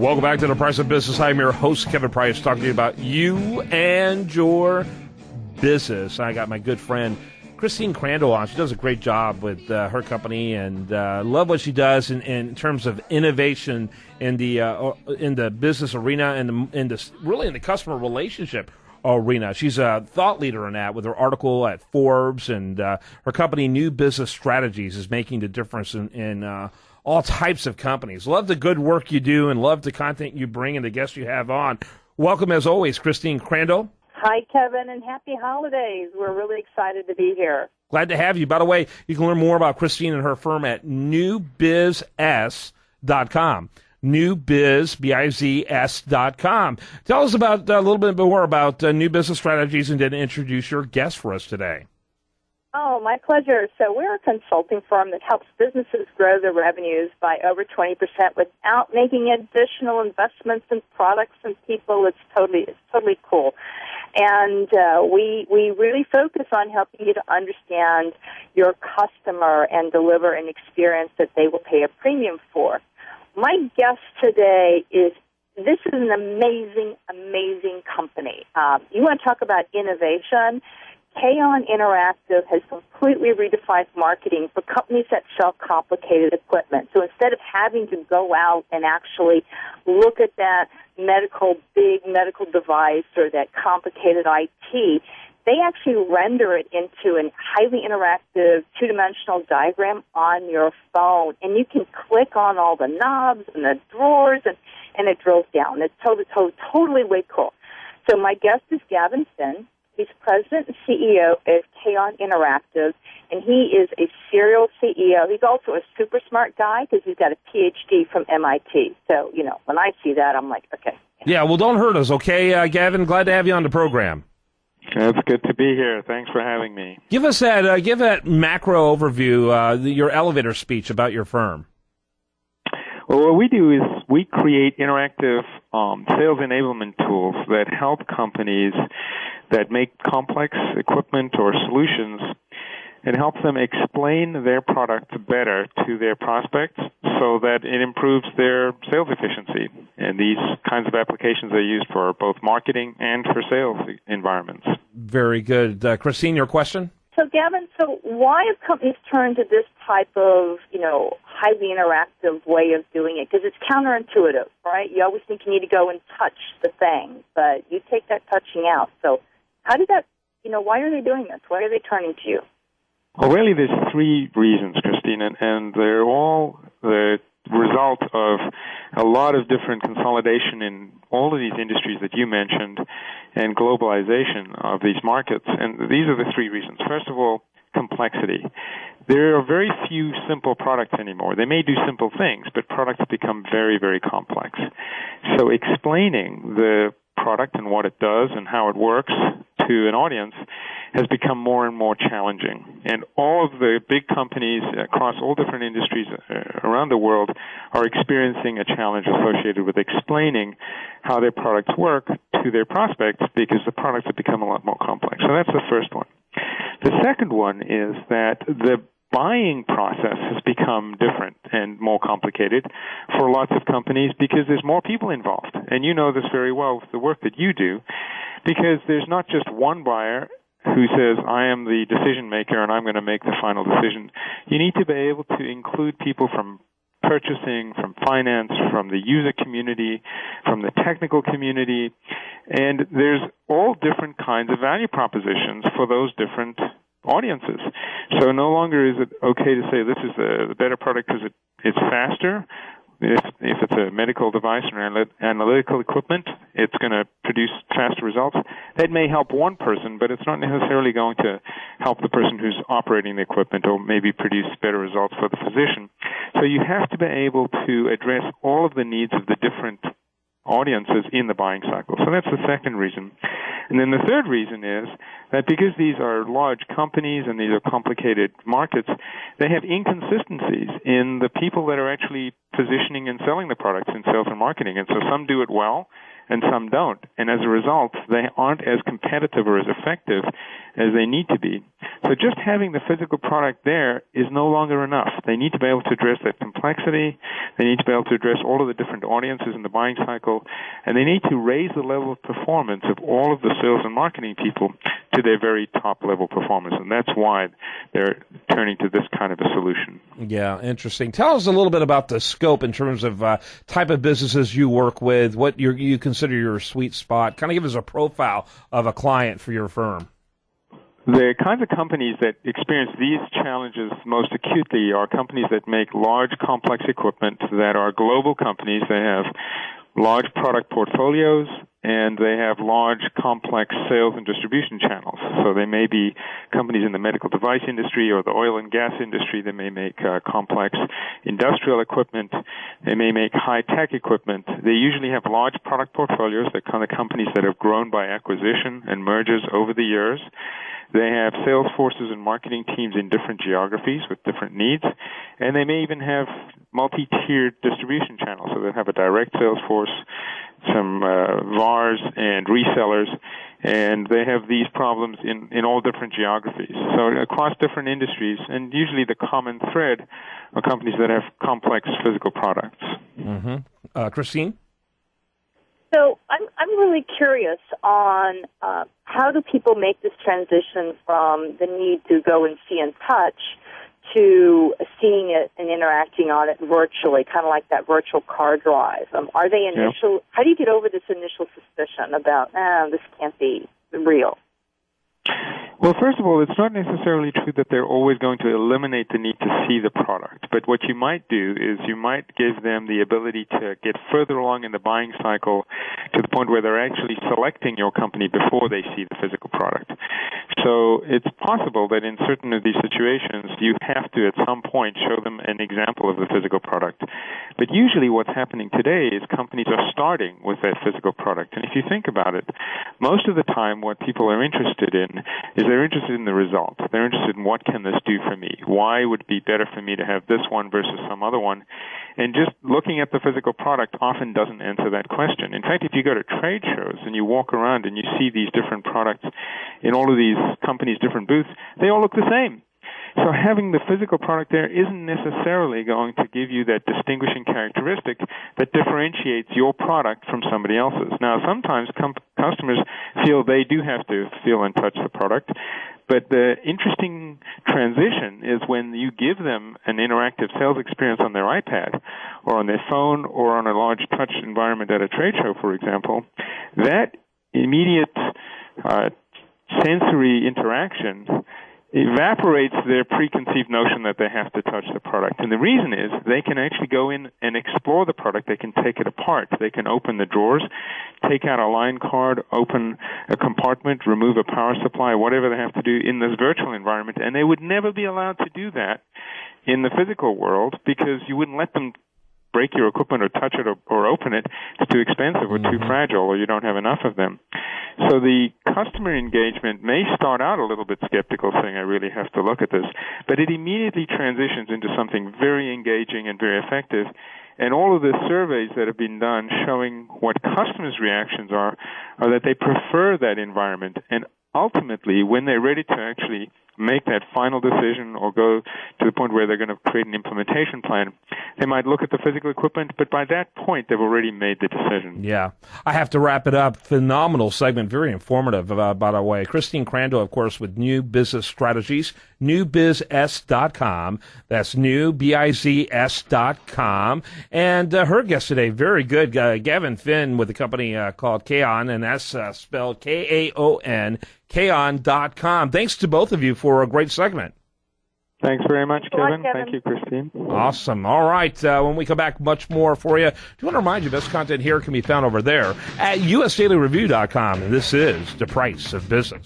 Welcome back to The Price of Business. I'm your host, Kevin Price, talking to you about you and your business. I got my good friend, Christine Crandell, on. She does a great job with her company, and love what she does in terms of innovation in the business arena and really in the customer relationship arena. She's a thought leader in that with her article at Forbes, and her company, New Business Strategies, is making the difference in all types of companies. Love the good work you do and love the content you bring and the guests you have on. Welcome, as always, Christine Crandell. Hi, Kevin, and happy holidays. We're really excited to be here. Glad to have you. By the way, you can learn more about Christine and her firm at newbizs.com. newbizs.com. Tell us about a little bit more about New Business Strategies, and then introduce your guest for us today. Oh, my pleasure. So we're a consulting firm that helps businesses grow their revenues by over 20% without making additional investments in products and people. It's totally cool. And we really focus on helping you to understand your customer and deliver an experience that they will pay a premium for. My guest today this is an amazing, amazing company. You want to talk about innovation? K-On Interactive has completely redefined marketing for companies that sell complicated equipment. So instead of having to go out and actually look at that big medical device or that complicated IT, they actually render it into a highly interactive two-dimensional diagram on your phone. And you can click on all the knobs and the drawers, and it drills down. It's totally way cool. So my guest is Gavin. He's president and CEO of K-On Interactive, and he is a serial CEO. He's also a super smart guy because he's got a PhD from MIT. So, when I see that, I'm like, okay. Yeah, well, don't hurt us, okay, Gavin? Glad to have you on the program. It's good to be here. Thanks for having me. Give us that macro overview, your elevator speech about your firm. Well, what we do is we create interactive sales enablement tools that help companies that make complex equipment or solutions and help them explain their product better to their prospects so that it improves their sales efficiency. And these kinds of applications are used for both marketing and for sales environments. Very good. Christine, your question? So, Gavin, why have companies turned to this type of, highly interactive way of doing it? Because it's counterintuitive, right? You always think you need to go and touch the thing, but you take that touching out. So how did that, why are they doing this? Why are they turning to you? Well, really, there's three reasons, Christine, and they're all the result of a lot of different consolidation in all of these industries that you mentioned and globalization of these markets. And these are the three reasons. First of all, complexity. There are very few simple products anymore. They may do simple things, but products become very, very complex. So explaining the product and what it does and how it works to an audience has become more and more challenging. And all of the big companies across all different industries around the world are experiencing a challenge associated with explaining how their products work to their prospects because the products have become a lot more complex. So that's the first one. The second one is that the buying process has become different and more complicated for lots of companies because there's more people involved. And you know this very well with the work that you do, because there's not just one buyer who says, I am the decision maker and I'm going to make the final decision. You need to be able to include people from purchasing, from finance, from the user community, from the technical community, and there's all different kinds of value propositions for those different audiences. So no longer is it okay to say this is the better product because it's faster. If it's a medical device or analytical equipment, it's going to produce faster results. That may help one person, but it's not necessarily going to help the person who's operating the equipment or maybe produce better results for the physician. So you have to be able to address all of the needs of the different audiences in the buying cycle. So that's the second reason. And then the third reason is that because these are large companies and these are complicated markets, they have inconsistencies in the people that are actually positioning and selling the products in sales and marketing. And so some do it well, and some don't. And as a result, they aren't as competitive or as effective as they need to be. So just having the physical product there is no longer enough. They need to be able to address that complexity. They need to be able to address all of the different audiences in the buying cycle. And they need to raise the level of performance of all of the sales and marketing people to their very top level performance. And that's why they're turning to this kind of a solution. Yeah, interesting. Tell us a little bit about the scope in terms of type of businesses you work with, what you consider your sweet spot. Kind of give us a profile of a client for your firm. The kinds of companies that experience these challenges most acutely are companies that make large, complex equipment, that are global companies. They have large product portfolios, and they have large, complex sales and distribution channels. So they may be companies in the medical device industry or the oil and gas industry. They may make complex industrial equipment. They may make high-tech equipment. They usually have large product portfolios. They're kind of companies that have grown by acquisition and mergers over the years. They have sales forces and marketing teams in different geographies with different needs, and they may even have multi-tiered distribution channels. So they have a direct sales force, some VARs and resellers, and they have these problems in all different geographies. So across different industries, and usually the common thread are companies that have complex physical products. Mm-hmm. Christine? So I'm really curious on how do people make this transition from the need to go and see and touch to seeing it and interacting on it virtually, kind of like that virtual car drive. Are they initial? Yep. How do you get over this initial suspicion about this can't be real? Well, first of all, it's not necessarily true that they're always going to eliminate the need to see the product. But what you might do is you might give them the ability to get further along in the buying cycle to the point where they're actually selecting your company before they see the physical product. So it's possible that in certain of these situations, you have to at some point show them an example of the physical product. But usually what's happening today is companies are starting with that physical product. And if you think about it, most of the time what people are interested in is they're interested in the result. They're interested in what can this do for me? Why would it be better for me to have this one versus some other one? And just looking at the physical product often doesn't answer that question. In fact, if you go to trade shows and you walk around and you see these different products in all of these companies' different booths, they all look the same. So having the physical product there isn't necessarily going to give you that distinguishing characteristic that differentiates your product from somebody else's. Now, sometimes customers feel they do have to feel and touch the product, but the interesting transition is when you give them an interactive sales experience on their iPad or on their phone or on a large touch environment at a trade show, for example, that immediate sensory interaction evaporates their preconceived notion that they have to touch the product. And the reason is they can actually go in and explore the product. They can take it apart. They can open the drawers, take out a line card, open a compartment, remove a power supply, whatever they have to do in this virtual environment. And they would never be allowed to do that in the physical world because you wouldn't let them break your equipment or touch it or open it. It's too expensive or too fragile or you don't have enough of them. So the customer engagement may start out a little bit skeptical, saying, I really have to look at this, but it immediately transitions into something very engaging and very effective. And all of the surveys that have been done showing what customers' reactions are that they prefer that environment. And ultimately, when they're ready to actually make that final decision or go to the point where they're going to create an implementation plan, they might look at the physical equipment, but by that point, they've already made the decision. Yeah. I have to wrap it up. Phenomenal segment, very informative, by the way. Christine Crandell, of course, with New Business Strategies, newbizs.com. That's new, BIZS.com. And her guest today, very good, Gavin Finn with a company called Kaon, and that's spelled Kaon, Kaon.com. Thanks to both of you for a great segment. Thanks very much, Kevin. Thank you, Christine. Awesome. All right. When we come back, much more for you. Do want to remind you, best content here can be found over there at usdailyreview.com. And this is The Price of Business.